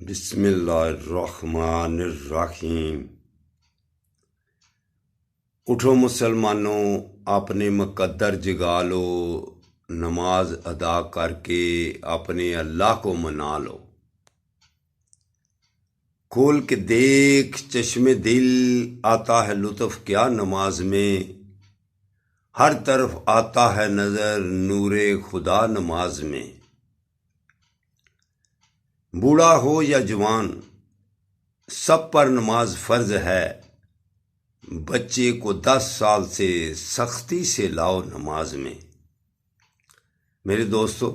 بسم اللہ الرحمن الرحیم۔ اٹھو مسلمانوں، اپنے مقدر جگا لو، نماز ادا کر کے اپنے اللہ کو منا لو۔ کھول کے دیکھ چشم دل، آتا ہے لطف کیا نماز میں، ہر طرف آتا ہے نظر نور خدا نماز میں۔ بوڑھا ہو یا جوان سب پر نماز فرض ہے، بچے کو 10 سال سے سختی سے لاؤ نماز میں۔ میرے دوستو،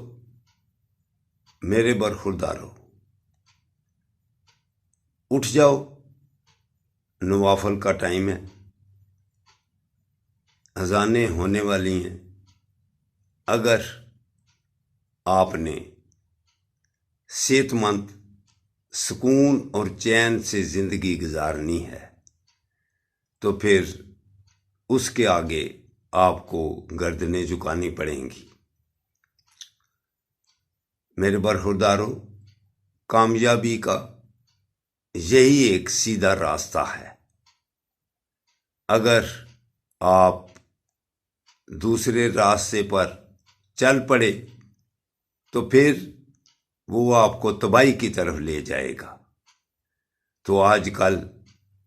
میرے برخوردارو، اٹھ جاؤ، نوافل کا ٹائم ہے، اذانیں ہونے والی ہیں۔ اگر آپ نے صحت مند، سکون اور چین سے زندگی گزارنی ہے تو پھر اس کے آگے آپ کو گردنیں جھکانی پڑیں گی۔ میرے برخوردارو، کامیابی کا یہی ایک سیدھا راستہ ہے۔ اگر آپ دوسرے راستے پر چل پڑے تو پھر وہ آپ کو تباہی کی طرف لے جائے گا۔ تو آج کل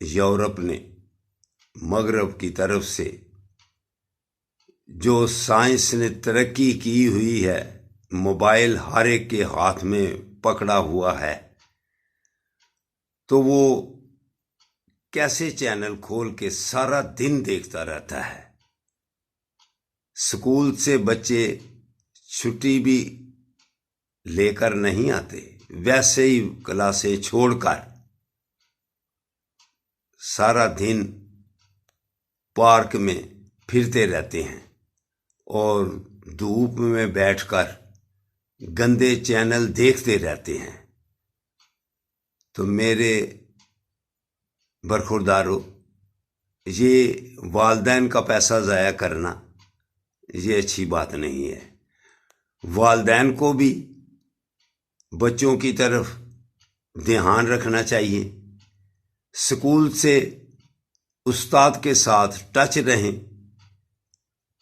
یورپ نے مغرب کی طرف سے جو سائنس نے ترقی کی ہوئی ہے، موبائل ہر ایک کے ہاتھ میں پکڑا ہوا ہے، تو وہ کیسے چینل کھول کے سارا دن دیکھتا رہتا ہے۔ سکول سے بچے چھٹی بھی لے کر نہیں آتے، ویسے ہی کلاسیں چھوڑ کر سارا دن پارک میں پھرتے رہتے ہیں اور دھوپ میں بیٹھ کر گندے چینل دیکھتے رہتے ہیں۔ تو میرے برخوردارو، یہ والدین کا پیسہ ضائع کرنا یہ اچھی بات نہیں ہے۔ والدین کو بھی بچوں کی طرف دھیان رکھنا چاہیے، اسکول سے استاد کے ساتھ ٹچ رہیں۔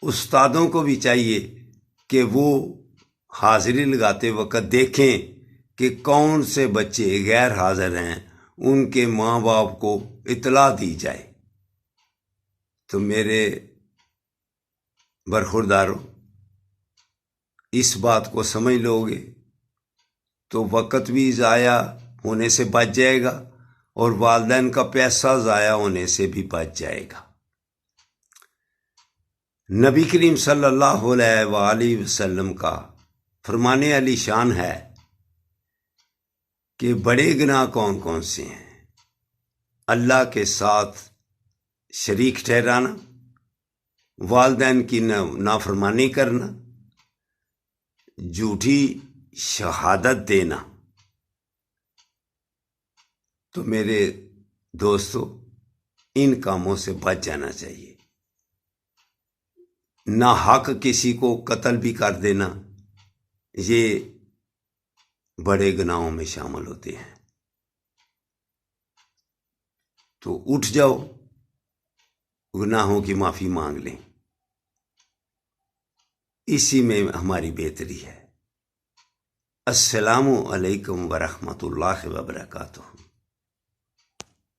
استادوں کو بھی چاہیے کہ وہ حاضری لگاتے وقت دیکھیں کہ کون سے بچے غیر حاضر ہیں، ان کے ماں باپ کو اطلاع دی جائے۔ تو میرے برخوردارو، اس بات کو سمجھ لو گے تو وقت بھی ضائع ہونے سے بچ جائے گا اور والدین کا پیسہ ضائع ہونے سے بھی بچ جائے گا۔ نبی کریم صلی اللہ علیہ وآلہ وسلم کا فرمان علی شان ہے کہ بڑے گناہ کون کون سے ہیں؟ اللہ کے ساتھ شریک ٹھہرانا، والدین کی نافرمانی کرنا، جھوٹی شہادت دینا۔ تو میرے دوستو، ان کاموں سے بچ جانا چاہیے۔ ناحق کسی کو قتل بھی کر دینا، یہ بڑے گناہوں میں شامل ہوتے ہیں۔ تو اٹھ جاؤ، گناہوں کی معافی مانگ لیں، اسی میں ہماری بہتری ہے۔ السلام علیکم ورحمۃ اللہ وبرکاتہ۔